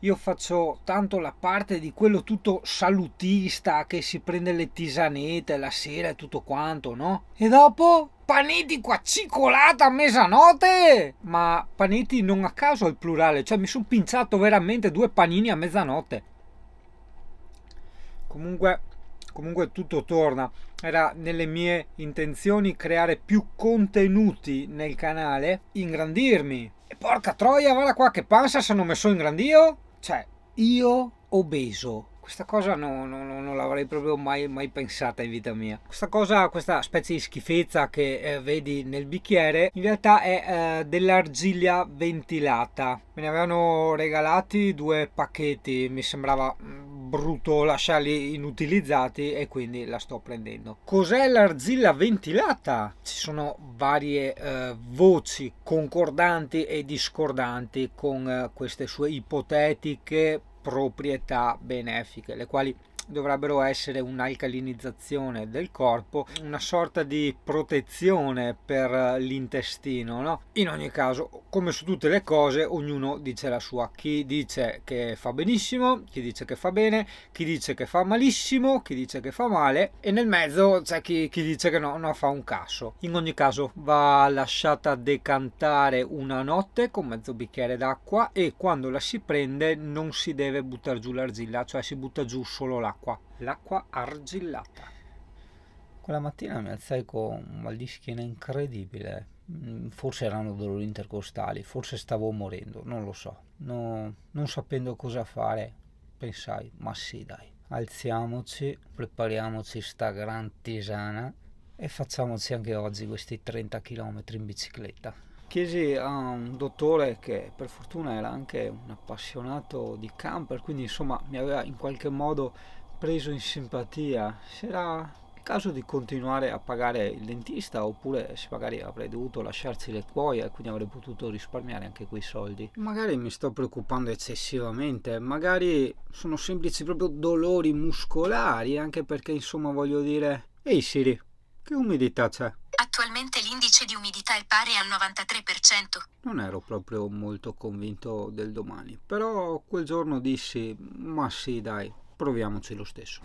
io faccio tanto la parte di quello tutto salutista che si prende le tisanette la sera e tutto quanto, no? E dopo paneti qua cicolata a mezzanotte! Ma paneti non a caso al plurale, cioè mi sono pinciato veramente 2 panini a mezzanotte. Comunque tutto torna. Era nelle mie intenzioni creare più contenuti nel canale, ingrandirmi. E porca troia, guarda qua che panza se non mi sono ingrandio. Cioè, io obeso. Questa cosa non l'avrei proprio mai pensata in vita mia. Questa cosa, questa specie di schifezza che vedi nel bicchiere, in realtà è dell'argilla ventilata. Me ne avevano regalati 2 pacchetti, mi sembrava brutto lasciarli inutilizzati e quindi la sto prendendo. Cos'è l'argilla ventilata? Ci sono varie voci concordanti e discordanti con queste sue ipotetiche proprietà benefiche, le quali dovrebbero essere un'alcalinizzazione del corpo, una sorta di protezione per l'intestino, no? In ogni caso, come su tutte le cose, ognuno dice la sua. Chi dice che fa benissimo, chi dice che fa bene, chi dice che fa malissimo, chi dice che fa male, e nel mezzo c'è chi dice che no, fa un cazzo. In ogni caso va lasciata decantare una notte con mezzo bicchiere d'acqua e quando la si prende non si deve buttare giù l'argilla, cioè si butta giù solo l'acqua argillata. Quella mattina mi alzai con un mal di schiena incredibile. Forse erano dolori intercostali, forse stavo morendo, non lo so. Non sapendo cosa fare, pensai, ma sì dai, alziamoci, prepariamoci sta gran tisana e facciamoci anche oggi questi 30 km in bicicletta. Chiesi a un dottore che per fortuna era anche un appassionato di camper, quindi insomma mi aveva in qualche modo preso in simpatia se era il caso di continuare a pagare il dentista oppure se magari avrei dovuto lasciarci le cuoia e quindi avrei potuto risparmiare anche quei soldi. Magari mi sto preoccupando eccessivamente, magari sono semplici proprio dolori muscolari, anche perché insomma voglio dire, ehi Siri, che umidità c'è? Attualmente l'indice di umidità è pari al 93%. Non ero proprio molto convinto del domani, però quel giorno dissi, ma sì dai, proviamoci lo stesso.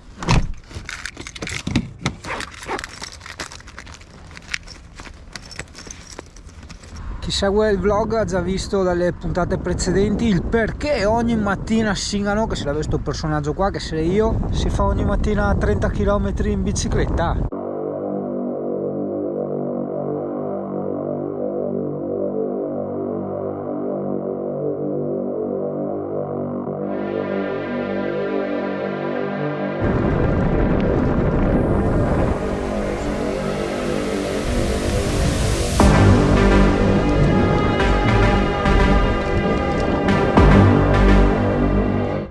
Chi segue il vlog ha già visto dalle puntate precedenti il perché ogni mattina Singano, che sarebbe questo personaggio qua, che sarei io, si fa ogni mattina 30 km in bicicletta.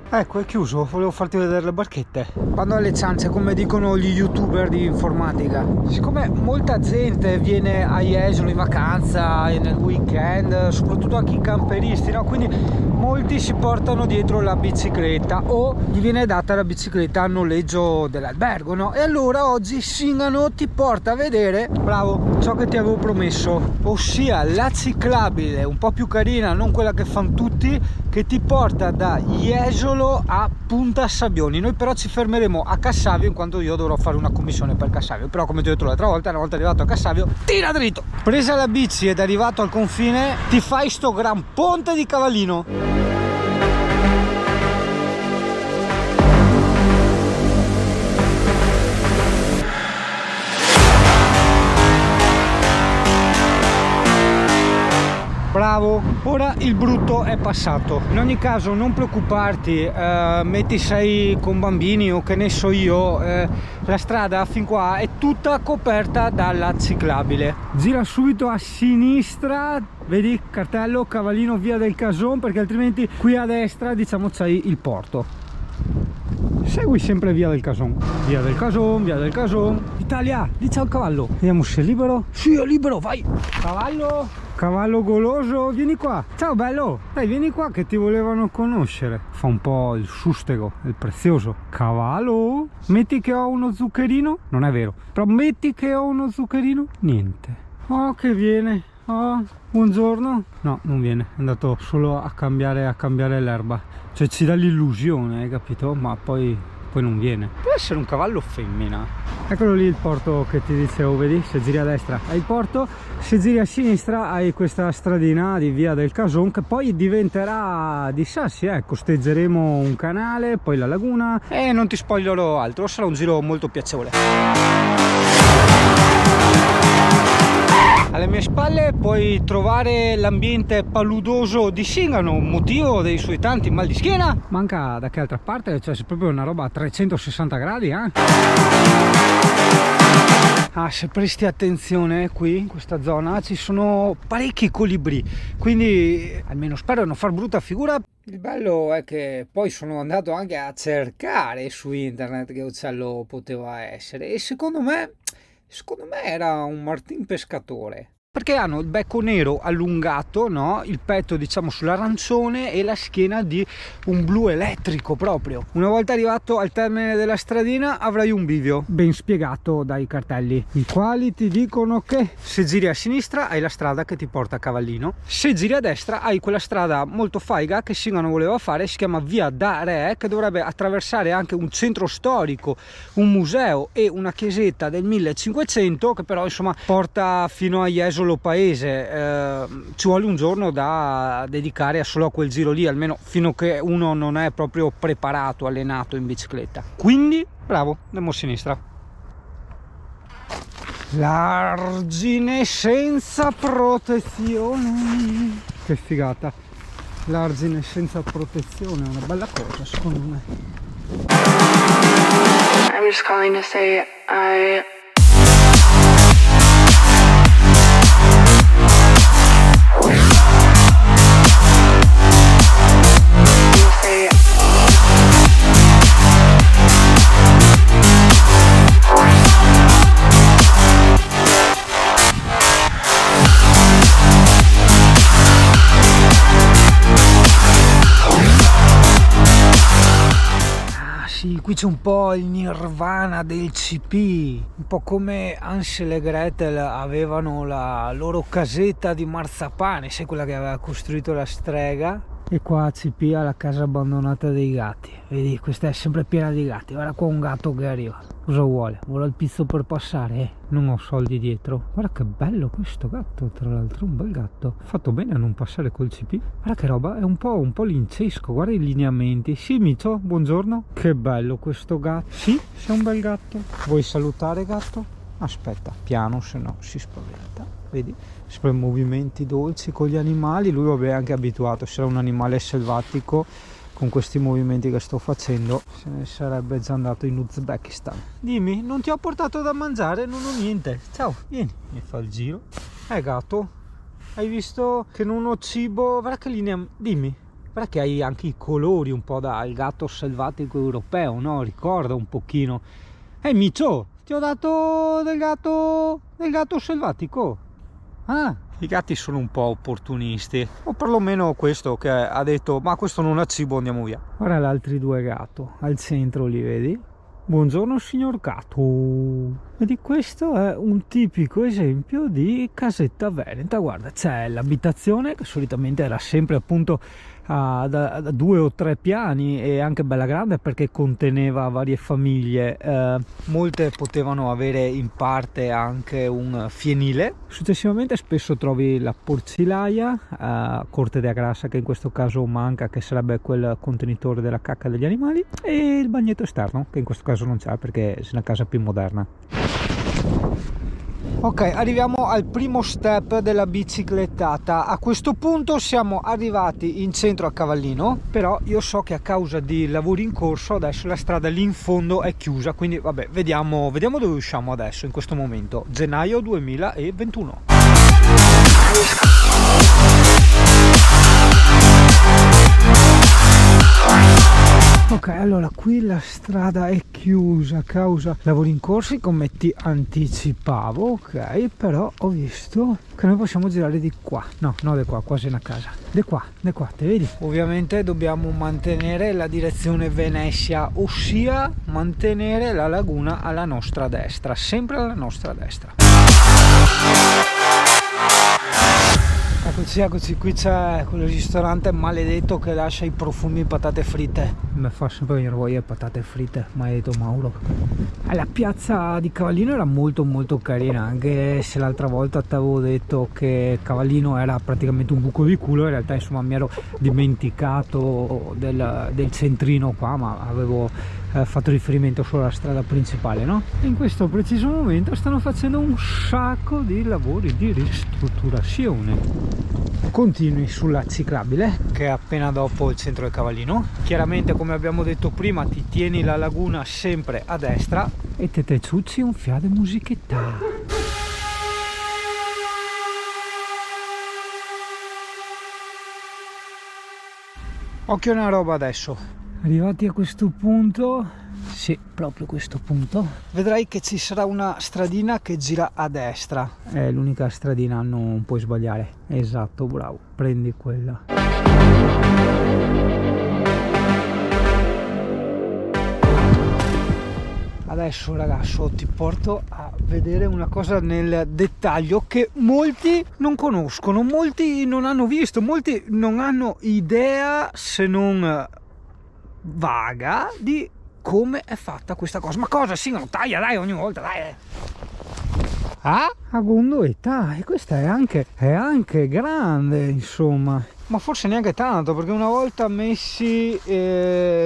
Ecco, è chiuso, volevo farti vedere le barchette. Vado alle ciance, come dicono gli youtuber di informatica. Siccome molta gente viene a Jesolo in vacanza e nel weekend, soprattutto anche i camperisti, no? Quindi molti si portano dietro la bicicletta o gli viene data la bicicletta a noleggio dell'albergo, no? E allora oggi Singano ti porta a vedere, bravo, ciò che ti avevo promesso, ossia la ciclabile, un po' più carina, non quella che fanno tutti, che ti porta da Jesolo a Punta Sabbioni. Noi però ci fermeremo a Cassavio in quanto io dovrò fare una commissione per Cassavio, però come ti ho detto l'altra volta, una volta arrivato a Cassavio tira dritto. Presa la bici ed arrivato al confine ti fai sto gran ponte di Cavallino. Bravo, ora il brutto è passato. In ogni caso non preoccuparti, metti sei con bambini o che ne so io, la strada fin qua è tutta coperta dalla ciclabile. Gira subito a sinistra, vedi cartello Cavallino via del Cason, perché altrimenti qui a destra diciamo c'hai il porto. Segui sempre via del Cason, via del Cason, via del Cason. Italia, dice al cavallo, vediamo se è libero. Sì, è libero, vai. Cavallo goloso, vieni qua. Ciao bello, dai vieni qua che ti volevano conoscere. Fa un po' il sustego, il prezioso. Cavallo, metti che ho uno zuccherino. Non è vero, però metti che ho uno zuccherino. Niente. Oh che viene, Oh, buongiorno. No, non viene, è andato solo a cambiare l'erba. Cioè ci dà l'illusione, hai capito? Ma poi non viene. Può essere un cavallo femmina. Eccolo lì il porto che ti dicevo, vedi? Se giri a destra hai il porto, se giri a sinistra hai questa stradina di via del Cason che poi diventerà di sassi, costeggeremo un canale, poi la laguna e non ti spoilerò altro, sarà un giro molto piacevole. Alle mie spalle puoi trovare l'ambiente paludoso di Singano, motivo dei suoi tanti mal di schiena. Manca da che altra parte, cioè c'è proprio una roba a 360 gradi, se presti attenzione qui in questa zona ci sono parecchi colibrì, quindi almeno spero di non far brutta figura. Il bello è che poi sono andato anche a cercare su internet che uccello poteva essere e secondo me era un martin pescatore, perché hanno il becco nero allungato, no? Il petto diciamo sull'arancione e la schiena di un blu elettrico proprio. Una volta arrivato al termine della stradina avrai un bivio ben spiegato dai cartelli, i quali ti dicono che se giri a sinistra hai la strada che ti porta a Cavallino, se giri a destra hai quella strada molto faiga che Singano voleva fare, si chiama Via da Re, che dovrebbe attraversare anche un centro storico, un museo e una chiesetta del 1500 che però insomma porta fino a Jesolo paese. Ci vuole un giorno da dedicare solo a quel giro lì, almeno fino a che uno non è proprio preparato, allenato in bicicletta. Quindi bravo, andiamo a sinistra. L'argine senza protezione, che figata, l'argine senza protezione è una bella cosa secondo me. I'm just calling to say Qui c'è un po' il nirvana del CP, un po' come Hansel e Gretel avevano la loro casetta di marzapane, sai quella che aveva costruito la strega? E qua CP ha la casa abbandonata dei gatti, vedi, questa è sempre piena di gatti. Guarda qua un gatto che arriva, cosa vuole? Vuole il pizzo per passare? Non ho soldi dietro. Guarda che bello questo gatto, tra l'altro un bel gatto, fatto bene a non passare col CP. Guarda che roba, è un po' lincesco, guarda i lineamenti. Sì Micio, buongiorno, che bello questo gatto. Sì, sei un bel gatto. Vuoi salutare gatto? Aspetta, piano, se no si spaventa. Vedi, sempre movimenti dolci con gli animali. Lui vabbè è anche abituato, se era un animale selvatico, con questi movimenti che sto facendo se ne sarebbe già andato in Uzbekistan. Dimmi, non ti ho portato da mangiare? Non ho niente. Ciao, vieni, mi fa il giro. Gatto, hai visto che non ho cibo? Guarda che linea, dimmi, guarda che hai anche i colori un po' da il gatto selvatico europeo, no? Ricorda un pochino. Micio, ti ho dato del gatto selvatico. I gatti sono un po' opportunisti, o perlomeno questo che ha detto ma questo non ha cibo, andiamo via. Guarda gli altri due gatti al centro, li vedi? Buongiorno signor gatto. Vedi, questo è un tipico esempio di casetta veneta. Guarda, c'è l'abitazione che solitamente era sempre appunto da 2 o 3 piani e anche bella grande perché conteneva varie famiglie. Molte potevano avere in parte anche un fienile. Successivamente spesso trovi la porcilaia, corte de grassa, che in questo caso manca, che sarebbe quel contenitore della cacca degli animali, e il bagnetto esterno, che in questo caso non c'è perché è una casa più moderna. Ok, arriviamo al primo step della biciclettata. A questo punto siamo arrivati in centro a Cavallino, però io so che a causa di lavori in corso adesso la strada lì in fondo è chiusa, quindi vabbè, vediamo dove usciamo adesso in questo momento. Gennaio 2021. Ok, allora qui la strada è chiusa a causa lavori in corso, come ti anticipavo, ok, però ho visto che noi possiamo girare di qua, no di qua, quasi una casa, di qua, te vedi? Ovviamente dobbiamo mantenere la direzione Venezia, ossia mantenere la laguna alla nostra destra, sempre alla nostra destra. Eccoci, qui c'è quel ristorante maledetto che lascia i profumi di patate fritte. Mi fa sempre venire voglia di patate fritte, maledetto Mauro. La piazza di Cavallino era molto carina, anche se l'altra volta ti avevo detto che Cavallino era praticamente un buco di culo. In realtà insomma mi ero dimenticato del centrino qua, ma avevo fatto riferimento solo alla strada principale, no? In questo preciso momento stanno facendo un sacco di lavori di ristrutturazione. Continui sulla ciclabile che è appena dopo il centro del Cavallino. Chiaramente, come abbiamo detto prima, ti tieni la laguna sempre a destra e te ciucci un fiade musichetta. Occhio una roba adesso. Arrivati a questo punto, sì, proprio questo punto, vedrai che ci sarà una stradina che gira a destra. È l'unica stradina, non puoi sbagliare. Esatto, bravo, prendi quella. Adesso ragazzo ti porto a vedere una cosa nel dettaglio che molti non conoscono, molti non hanno visto, molti non hanno idea, se non vaga, di come è fatta questa cosa. Ma cosa? Sì, non taglia, dai, ogni volta, dai. Ah, a gondoletta, e questa è anche grande, insomma. Ma forse neanche tanto, perché una volta messi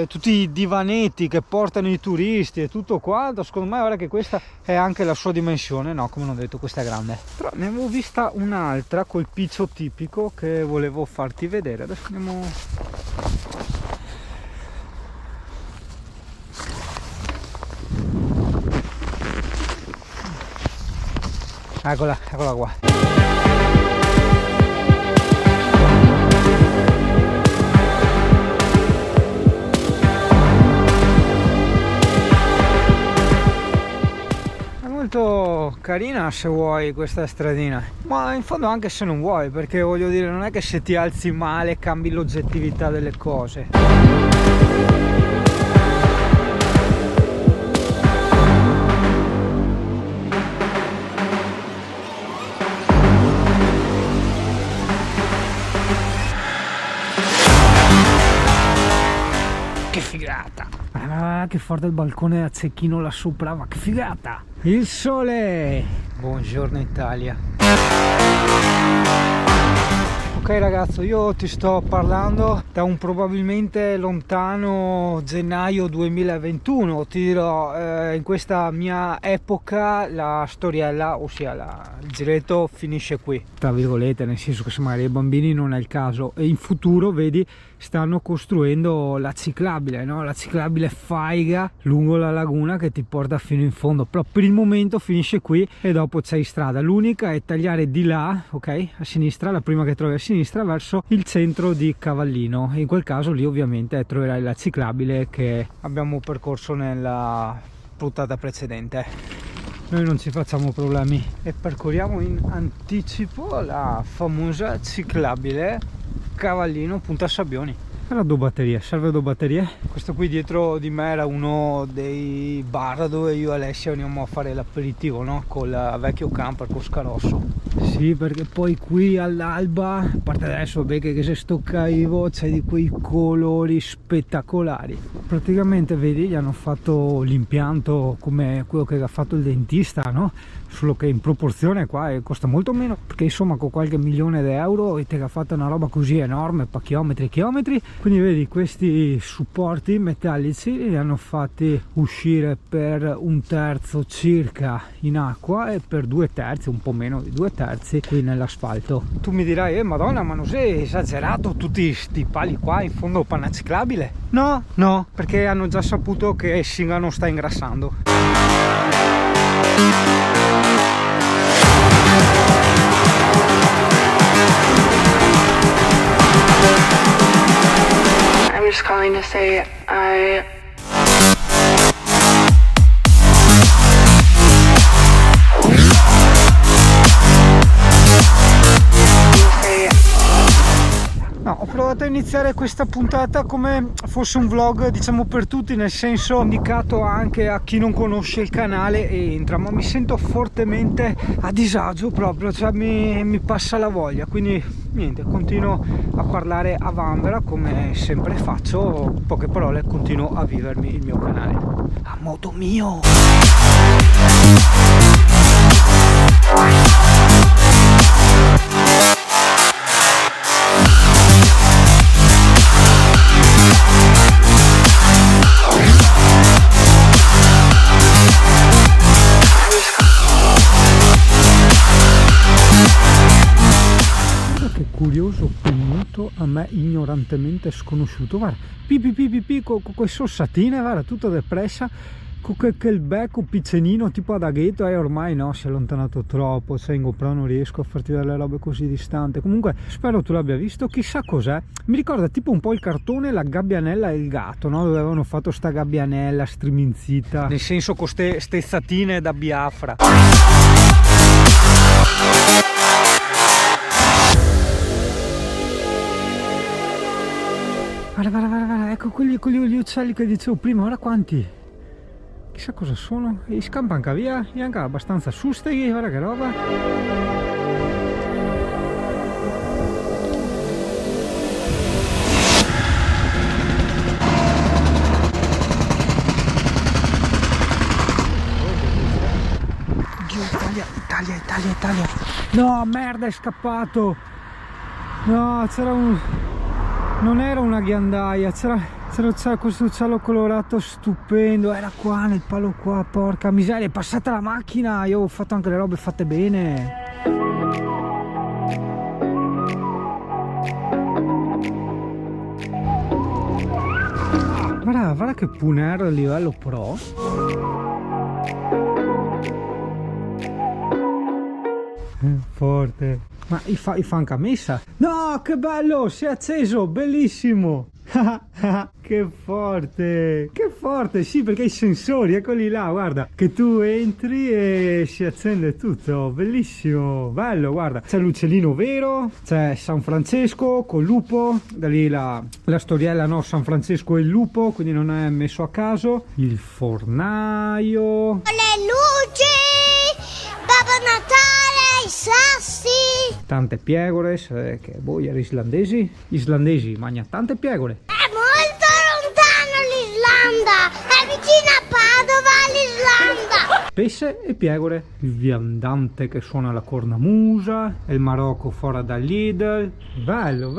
tutti i divanetti che portano i turisti e tutto quanto, secondo me ora che questa è anche la sua dimensione, no, come non ho detto, questa è grande. Però ne avevo vista un'altra col piccio tipico che volevo farti vedere. Adesso andiamo. Eccola qua. È molto carina se vuoi questa stradina, ma in fondo anche se non vuoi, perché voglio dire, non è che se ti alzi male cambi l'oggettività delle cose. Che figata! Ah, che forte il balcone a cecchino là sopra, ma che figata! Il sole! Buongiorno Italia! Ok ragazzo, io ti sto parlando da un probabilmente lontano gennaio 2021, ti dirò, in questa mia epoca la storiella, ossia il giretto, finisce qui, tra virgolette, nel senso che se magari ai bambini non è il caso, e in futuro vedi stanno costruendo la ciclabile, no? La ciclabile faiga lungo la laguna che ti porta fino in fondo, però per il momento finisce qui e dopo c'hai strada. L'unica è tagliare di là, ok, a sinistra, la prima che trovi a sinistra, verso il centro di Cavallino. In quel caso lì ovviamente troverai la ciclabile che abbiamo percorso nella puntata precedente. Noi non ci facciamo problemi e percorriamo in anticipo la famosa ciclabile Cavallino Punta Sabbioni. Era due batterie, serve due batterie. Questo qui dietro di me era uno dei bar dove io e Alessia veniamo a fare l'aperitivo, no? Col vecchio camper, con Scarosso. Sì, perché poi qui all'alba, a parte adesso vabbè che se sto caivo, c'è di quei colori spettacolari. Praticamente vedi, gli hanno fatto l'impianto come quello che ha fatto il dentista, no? Solo che in proporzione qua costa molto meno, perché insomma con qualche milione di euro ti ha fatto una roba così enorme, per chilometri e chilometri. Quindi vedi, questi supporti metallici li hanno fatti uscire per 1/3 circa in acqua e per 2/3, un po' meno di 2/3 qui nell'asfalto. Tu mi dirai, madonna, ma non sei esagerato, tutti sti pali qua in fondo panna ciclabile? No, perché hanno già saputo che Singano sta ingrassando. I'm just calling to say No, ho provato pensato a iniziare questa puntata come fosse un vlog, diciamo, per tutti, nel senso indicato anche a chi non conosce il canale e entra, ma mi sento fortemente a disagio proprio, cioè mi passa la voglia, quindi niente, continuo a parlare a vanvera come sempre faccio, poche parole, continuo a vivermi il mio canale a modo mio. Curioso pennuto a me ignorantemente sconosciuto, guarda, pipi con queste ossatine, guarda, tutto depressa, con quel becco piccenino tipo ad aghetto, e ormai no, si è allontanato troppo, cioè, però non riesco a farti vedere le robe così distante. Comunque spero tu l'abbia visto, chissà cos'è, mi ricorda tipo un po' il cartone La Gabbianella e il gatto, no? Dove avevano fatto sta gabbianella striminzita, nel senso con ste stezzatine da Biafra. Guarda, ecco quegli uccelli che dicevo prima, ora quanti? Chissà cosa sono, e scampano anche via, e anche abbastanza sustaghi, guarda che roba. Oddio, Italia. No, merda, è scappato. No, c'era un... non era una ghiandaia, c'era questo uccello colorato stupendo, era qua nel palo qua, porca miseria, è passata la macchina, io ho fatto anche le robe fatte bene. Guarda che punero a livello pro. Forte. Ma i fa anche a messa? No, che bello, si è acceso, bellissimo. Che forte, sì, perché i sensori, eccoli là, guarda, che tu entri e si accende tutto, bellissimo, bello, guarda, c'è l'uccellino vero, c'è San Francesco col lupo, da lì la storiella, no, San Francesco e il lupo, quindi non è messo a caso, il fornaio, le luci, Babbo Natale, i sassi, tante pecore, che voi islandesi, mangia tante pecore. È molto lontano l'Islanda, è vicino a Padova l'Islanda. Pesce e pecore, il viandante che suona la cornamusa, il Marocco fuori dal Lidl, bello.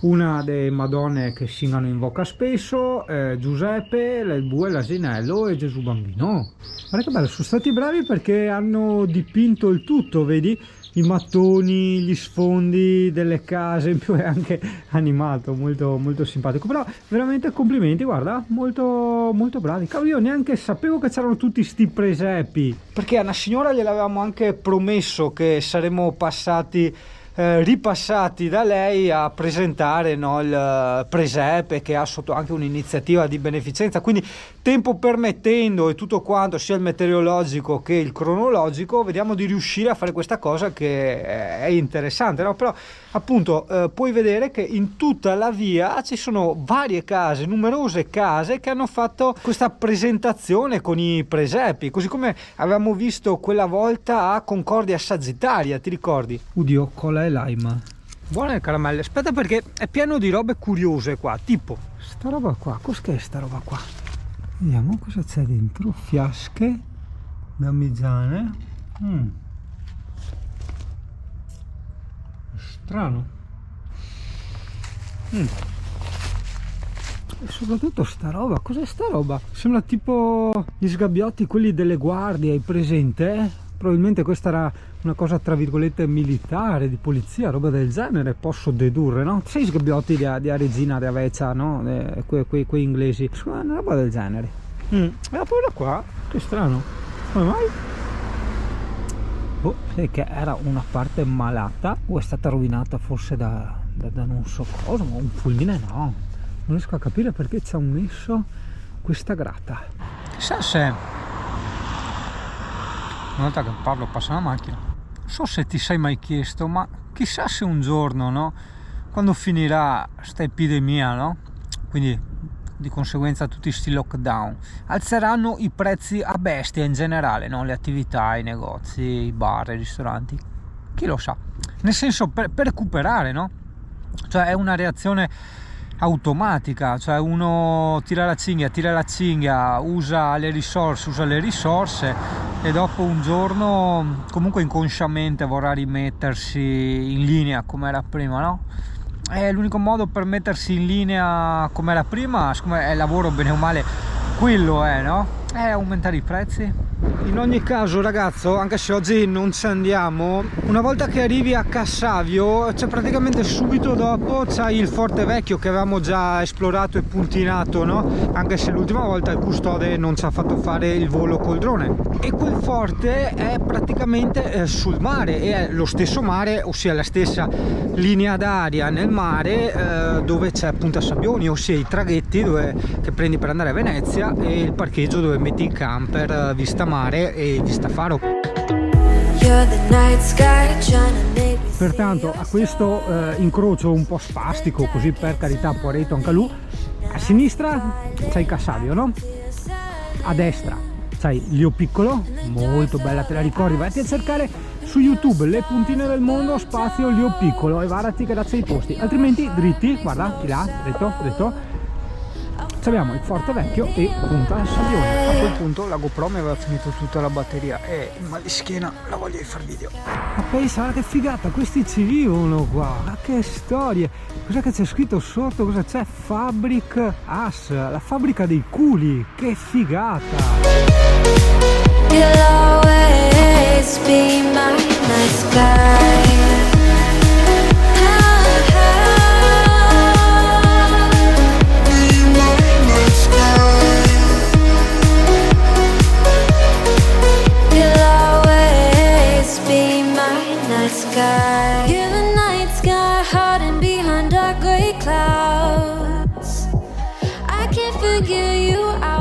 Una delle madonne che singano in bocca spesso, Giuseppe, il bue, l'asinello e Gesù Bambino. Guarda che bello, sono stati bravi perché hanno dipinto il tutto, vedi? I mattoni, gli sfondi delle case, in più è anche animato, molto simpatico, però veramente complimenti, guarda, molto bravi. Cavolo, io neanche sapevo che c'erano tutti sti presepi, perché a una signora gliel'avevamo anche promesso che saremmo ripassati da lei a presentare, no, il presepe, che ha sotto anche un'iniziativa di beneficenza, quindi tempo permettendo e tutto quanto, sia il meteorologico che il cronologico, vediamo di riuscire a fare questa cosa che è interessante, no? Però appunto puoi vedere che in tutta la via ci sono varie case, numerose case che hanno fatto questa presentazione con i presepi, così come avevamo visto quella volta a Concordia Sagittaria, ti ricordi? Udio, cola e lime. Buone caramelle, aspetta perché è pieno di robe curiose qua, tipo sta roba qua, cos'è sta roba qua? Vediamo cosa c'è dentro, fiasche damigiane. Strano. E soprattutto sta roba, cos'è sta roba? Sembra tipo gli sgabbiotti, quelli delle guardie, hai presente? Probabilmente questa era una cosa tra virgolette militare, di polizia, roba del genere, posso dedurre, no? Sei sgabbiotti di Regina, di Avezzia, no? Quei inglesi, una roba del genere. E la paura qua, che strano, come mai? Boh, sai che era una parte malata o è stata rovinata forse da non so cosa, ma un fulmine no, non riesco a capire perché ci hanno messo questa grata. Chissà se una volta che Paolo passa la macchina, non so se ti sei mai chiesto, ma chissà se un giorno, no, quando finirà sta epidemia, no? Quindi di conseguenza tutti sti lockdown, alzeranno i prezzi a bestia in generale, no? Le attività, i negozi, i bar, i ristoranti, chi lo sa, nel senso per recuperare, no? Cioè è una reazione automatica, cioè uno tira la cinghia, usa le risorse e dopo un giorno comunque inconsciamente vorrà rimettersi in linea come era prima, no? È l'unico modo per mettersi in linea come era prima, siccome è lavoro bene o male, quello è, no? È aumentare i prezzi. In ogni caso, ragazzo, anche se oggi non ci andiamo, una volta che arrivi a Cassavio, cioè praticamente subito dopo c'hai il Forte Vecchio che avevamo già esplorato e puntinato, no? Anche se l'ultima volta il custode non ci ha fatto fare il volo col drone. E quel forte è praticamente sul mare, è lo stesso mare, ossia la stessa linea d'aria nel mare, dove c'è Punta Sabbioni, ossia i traghetti che prendi per andare a Venezia, e il parcheggio dove metti il camper, vista mare e vista faro. Pertanto a questo incrocio un po' spastico, così per carità Poreto anche lui, a sinistra c'è il Cassavio, no? A destra c'hai Lio Piccolo, molto bella, te la ricordi, vai a cercare su YouTube le puntine del mondo spazio Lio Piccolo e varati che da 6 posti, altrimenti dritti, guarda, di là, dritto, abbiamo il Forte Vecchio e Punta Sabbioni. A quel punto la GoPro mi aveva finito tutta la batteria e il mal di schiena la voglio di far video. Ma pensa che figata, questi ci vivono qua, ma che storie. Cos'è che c'è scritto sotto? Cosa c'è? Fabric As, la fabbrica dei culi, che figata. You'll always be my nice guy. You're the night sky hiding behind dark gray clouds. I can't figure you out.